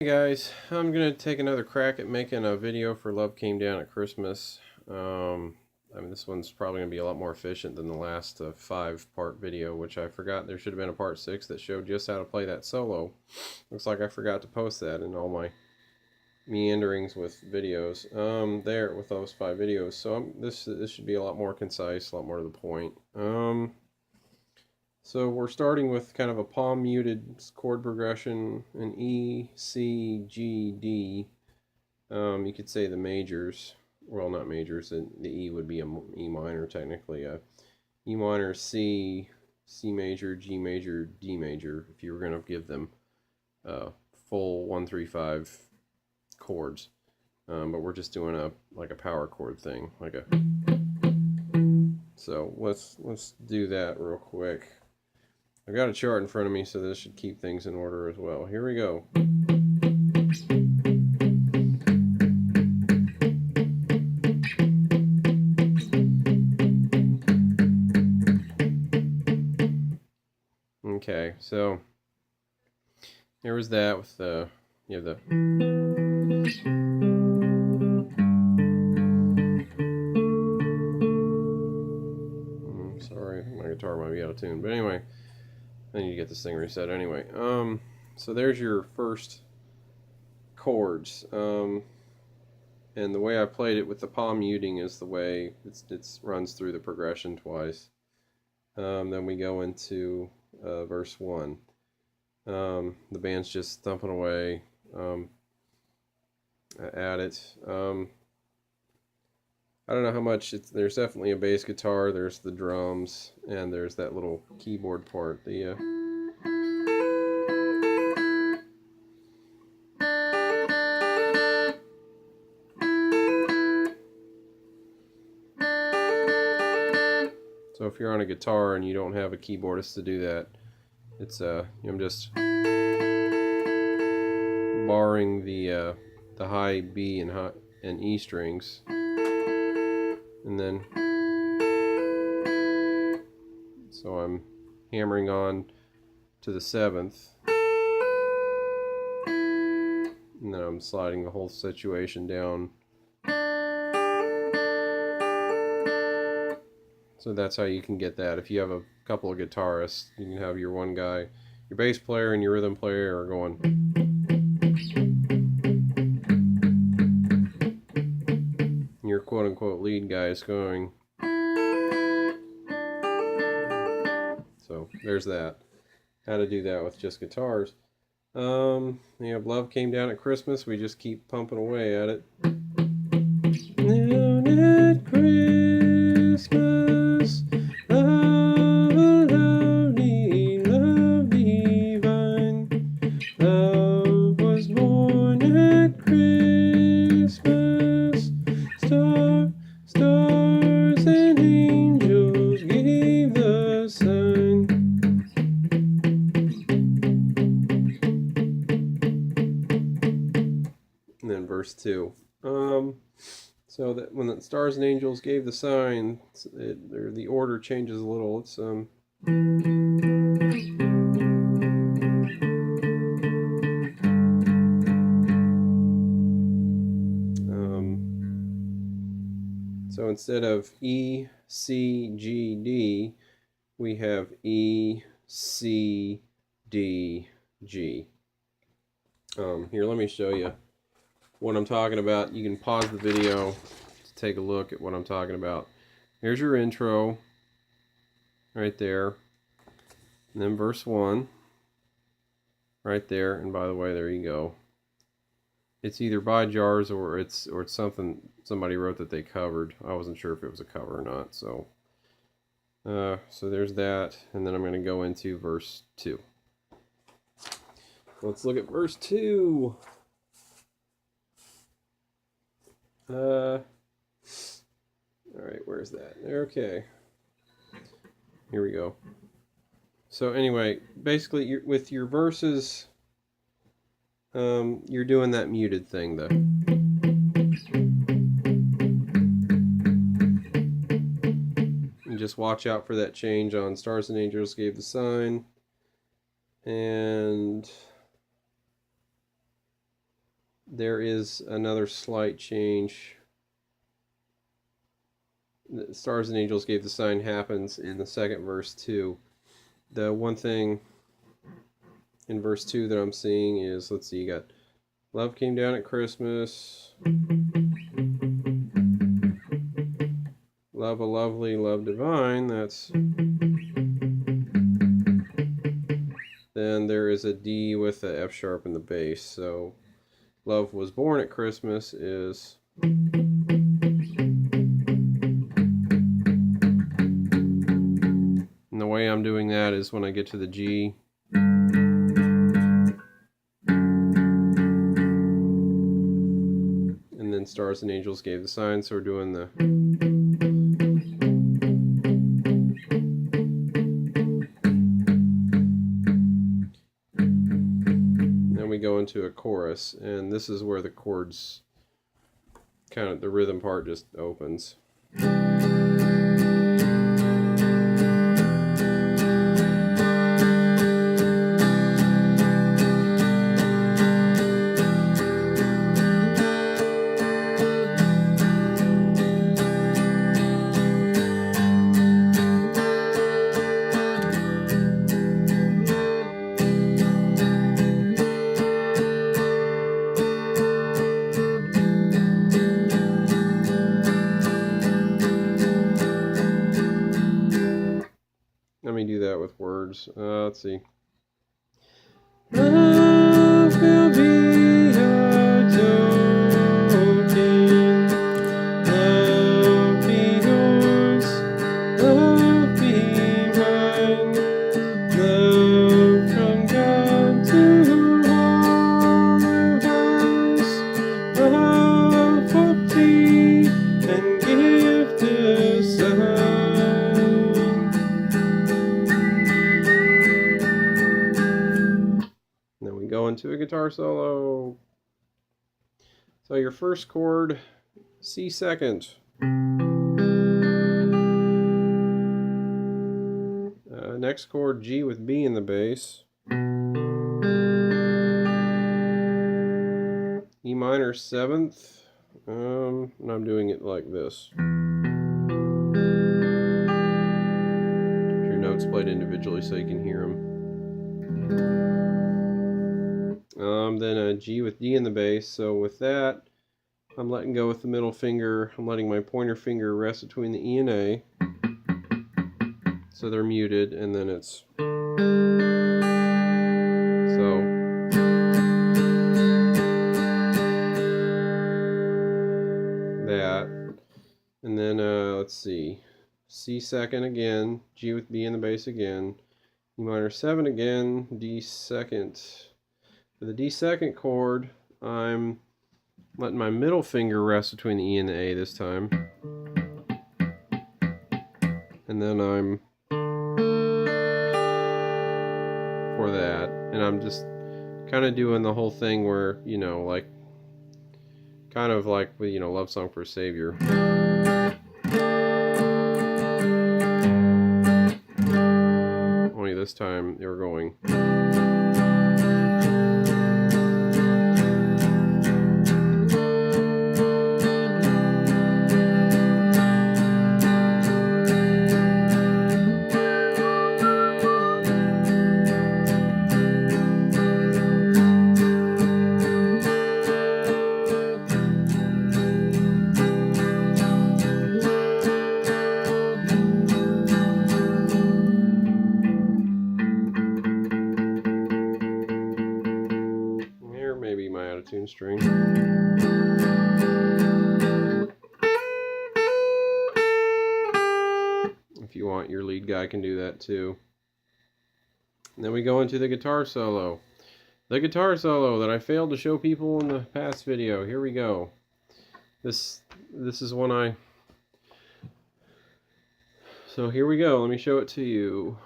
Hey guys, I'm gonna take another crack at making a video for Love Came Down at Christmas. I mean, this one's probably gonna be a lot more efficient than the last 5-part video, which I forgot there should have been a part 6 that showed just how to play that solo. Looks like I forgot to post that in all my meanderings with videos. There with those 5 videos. So this should be a lot more concise, a lot more to the point. So we're starting with kind of a palm muted chord progression, an E, C, G, D. You could say the majors, well, not majors, the E would be a E minor technically. E minor, C, C major, G major, D major, if you were going to give them full 1, 3, 5 chords. But we're just doing a power chord thing, So let's do that real quick. I've got a chart in front of me, so this should keep things in order as well. Here we go. Okay, so there was that with the, you have the sorry, my guitar might be out of tune, but anyway, I need to get this thing reset anyway. So there's your first chords. And the way I played it with the palm muting is the way it runs through the progression twice. Then we go into verse 1. The band's just thumping away at it. I don't know how much there's definitely a bass guitar, there's the drums, and there's that little keyboard part. So if you're on a guitar and you don't have a keyboardist to do that, it's I'm just barring the high B and E strings, and then so I'm hammering on to the 7th, and then I'm sliding the whole situation down. So that's how you can get that. If you have a couple of guitarists, you can have your one guy, your bass player and your rhythm player are going. Your quote-unquote lead guy is going. So there's that. How to do that with just guitars. You have Love Came Down at Christmas. We just keep pumping away at it. Down at Christmas, love divine, love was born at Christmas. Stars and angels gave the sign. And then verse 2. So that when the stars and angels gave the sign, the order changes a little. It's so instead of E, C, G, D, we have E, C, D, G. Here, let me show you what I'm talking about. You can pause the video to take a look at what I'm talking about. Here's your intro right there, and then verse 1 right there, and by the way, there you go. It's either by Jars or it's something somebody wrote that they covered. I wasn't sure if it was a cover or not, so so there's that, and then I'm going to go into verse 2. Let's look at verse 2. Alright, where's that? Okay. Here we go. So anyway, basically with your verses, you're doing that muted thing though. And just watch out for that change on Stars and Angels Gave the Sign. And there is another slight change. The stars and angels gave the sign happens in the second verse too. The one thing in verse 2 that I'm seeing is, let's see, you got love came down at Christmas, love a lovely, love divine. That's, then there is a D with the F sharp in the bass. So love was born at Christmas is, and the way I'm doing that is when I get to the G, and then stars and angels gave the sign, so we're doing the, then we go into a chorus, and this is where the chords, kind of the rhythm part just opens. Let me do that with words. Let's see. Love will be a token. Love be yours. Love be mine. Love from God to all of us. Love of thee and gift aside. Then we go into a guitar solo. So your first chord, C second. Next chord, G with B in the bass. E minor 7th. And I'm doing it like this. Your notes played individually so you can hear them. Then a G with D in the bass. So with that, I'm letting go with the middle finger. I'm letting my pointer finger rest between the E and A. So they're muted, and then it's so. That. And then let's see. C second again, G with B in the bass again, E minor 7 again, D second. For the D second chord, I'm letting my middle finger rest between the E and the A this time. And then I'm for that, and I'm just kind of doing the whole thing where, you know, like kind of like with, you know, Love Song for Savior. Only this time they were going. Maybe my out-of-tune string. If you want, your lead guy can do that too. And then we go into the guitar solo. The guitar solo that I failed to show people in the past video. Here we go. This is one I... So here we go. Let me show it to you.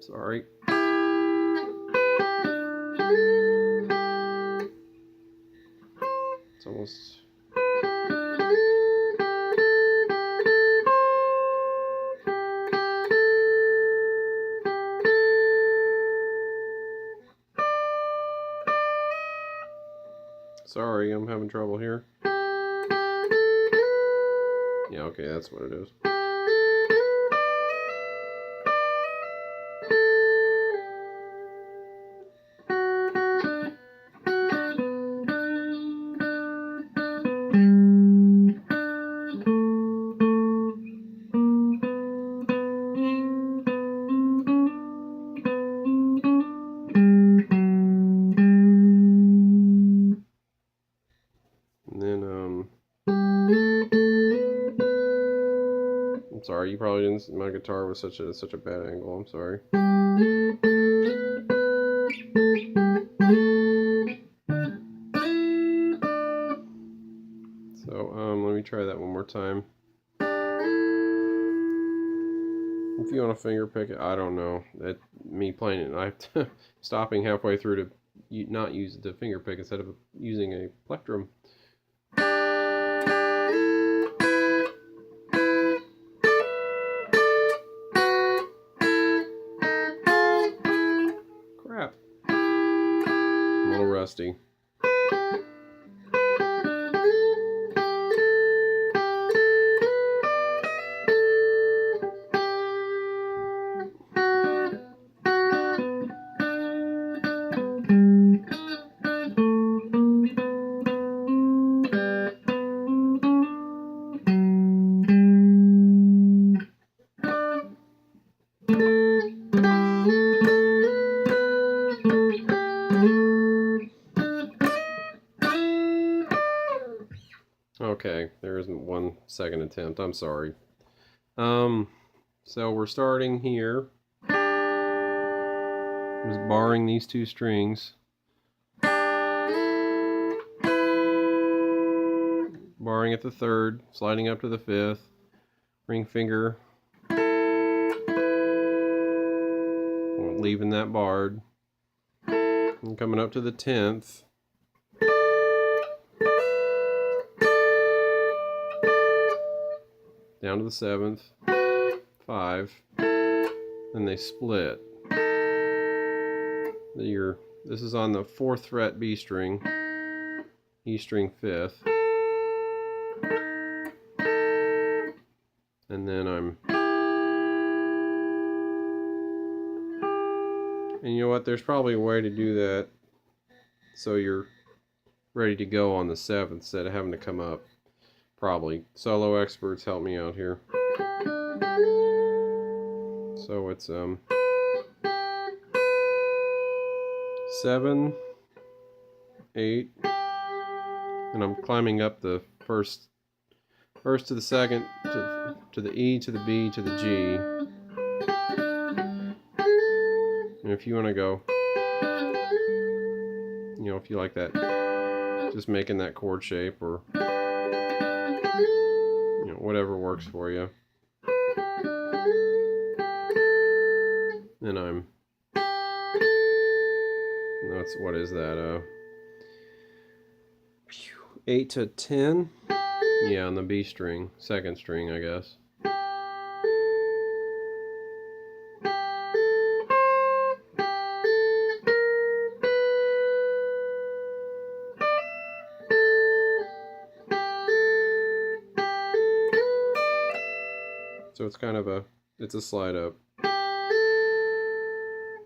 Sorry. It's almost... Sorry, I'm having trouble here. Yeah, okay, that's what it is. And then, I'm sorry, you probably didn't. My guitar was such a bad angle. I'm sorry. So, let me try that one more time. If you want to finger pick it, I don't know. That me playing it, I'm stopping halfway through to not use the finger pick instead of using a plectrum. Crap. I'm a little rusty. Okay, there isn't 1 second attempt. I'm sorry. So we're starting here. Just barring these 2 strings. Barring at the 3rd, sliding up to the 5th. Ring finger. Leaving that barred. And coming up to the 10th. Down to the 7th, 5, and they split. This is on the 4th fret B string, E string 5th, and then and you know what, there's probably a way to do that so you're ready to go on the 7th instead of having to come up. Probably. Solo experts help me out here. So it's 7, 8, and I'm climbing up the first to the 2nd to the E to the B to the G. And if you want to go, you know, if you like that, just making that chord shape or whatever works for you. And what is that? 8 to 10? Yeah, on the B string, 2nd string, I guess. So it's kind of it's a slide up.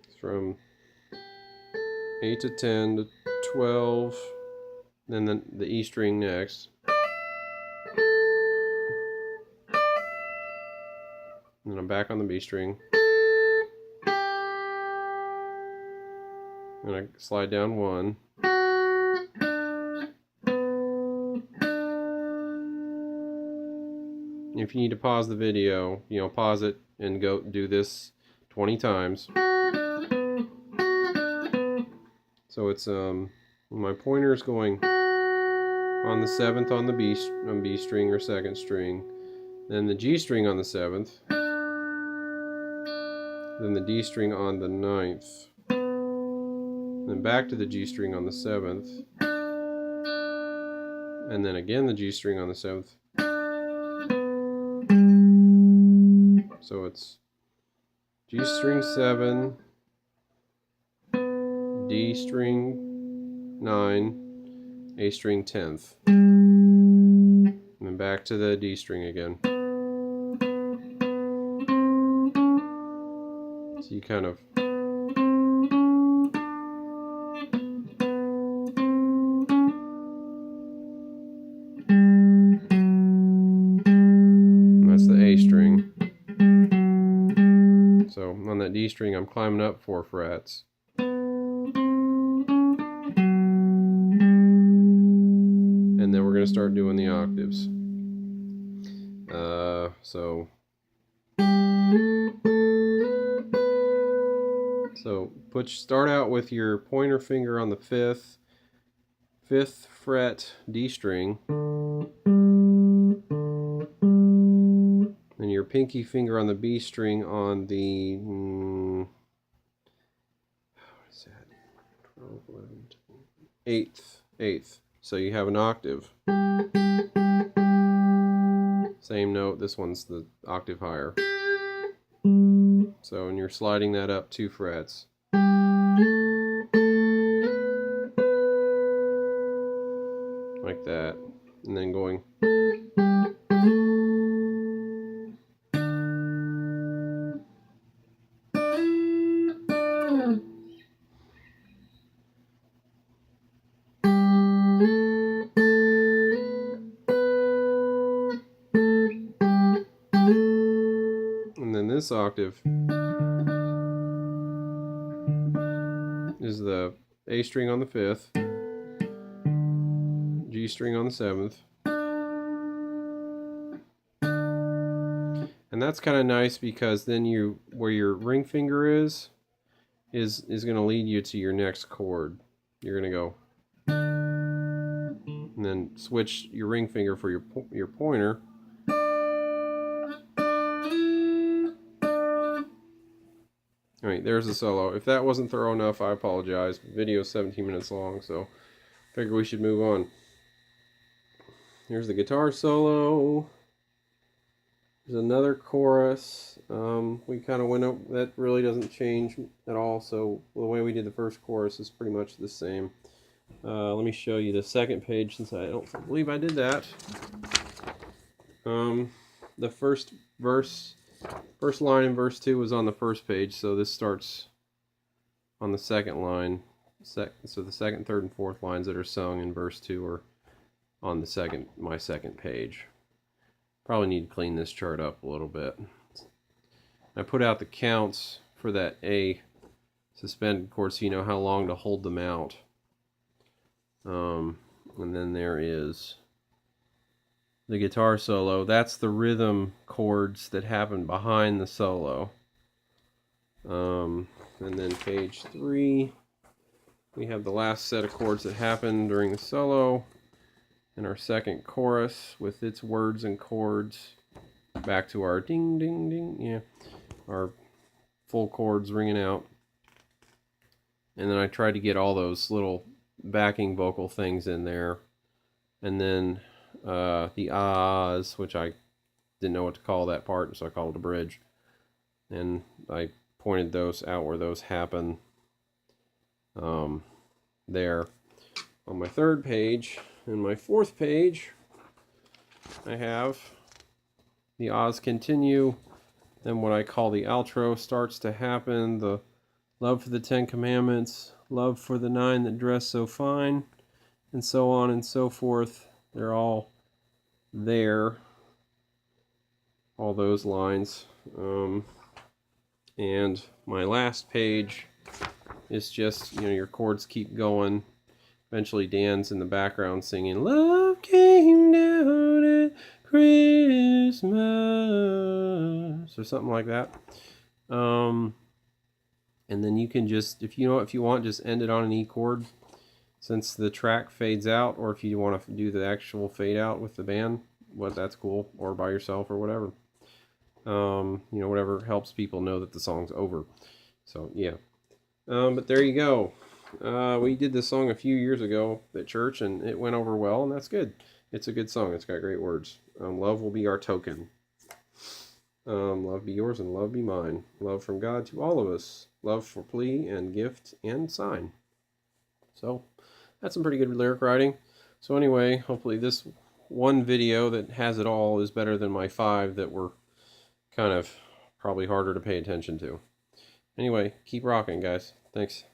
It's from 8 to 10 to 12, then the E string next. And then I'm back on the B string. And I slide down 1. If you need to pause the video, pause it and go do this 20 times. So it's my pointer is going on the 7th on the B string or 2nd string, then the G string on the 7th, then the D string on the 9th, then back to the G string on the 7th, and then again the G string on the 7th. So it's G string 7, D string 9, A string 10th, and then back to the D string again. So you kind of that's the A string. So on that D string, I'm climbing up 4 frets. And then we're going to start doing the octaves. So start out with your pointer finger on the 5th fret D string, and your pinky finger on the B string on the what is that? 12, 11, 8th. So you have an octave. Same note. This one's the octave higher. So and you're sliding that up 2 frets. Like that, and then going and then this octave is the A string on the 5th, G string on the 7th, and that's kind of nice because then where your ring finger is going to lead you to your next chord. You're going to go and then switch your ring finger for your pointer. Alright, there's the solo. If that wasn't thorough enough, I apologize. The video's 17 minutes long, so figure we should move on. Here's the guitar solo. There's another chorus. We kind of went up, that really doesn't change at all, so the way we did the first chorus is pretty much the same. Let me show you the second page since I don't believe I did that. The first line in verse 2 was on the first page, so this starts on the second line. So the second, third, and fourth lines that are sung in verse 2 are on the my second page. Probably need to clean this chart up a little bit. I put out the counts for that A suspended chord so you know how long to hold them out. And then there is the guitar solo. That's the rhythm chords that happen behind the solo. And then page 3, we have the last set of chords that happen during the solo, and our second chorus with its words and chords. Back to our ding ding ding, yeah, our full chords ringing out. And then I tried to get all those little backing vocal things in there, and then the ahs, which I didn't know what to call that part, so I called it a bridge, and I pointed those out where those happen there on my third page. And my fourth page, I have the ahs continue, then what I call the outro starts to happen, the love for the 10 commandments, love for the 9 that dress so fine, and so on and so forth. They're all there, all those lines. And my last page is just, your chords keep going. Eventually Dan's in the background singing, "Love came down at Christmas," or something like that. And then you can just, if you want, just end it on an E chord, since the track fades out, or if you want to do the actual fade out with the band, that's cool, or by yourself or whatever. Whatever helps people know that the song's over. So yeah. But there you go. We did this song a few years ago at church, and it went over well, and that's good. It's a good song. It's got great words. Love will be our token. Love be yours and love be mine. Love from God to all of us. Love for plea and gift and sign. So that's some pretty good lyric writing. So anyway, hopefully this one video that has it all is better than my 5 that were kind of probably harder to pay attention to. Anyway, keep rocking, guys. Thanks.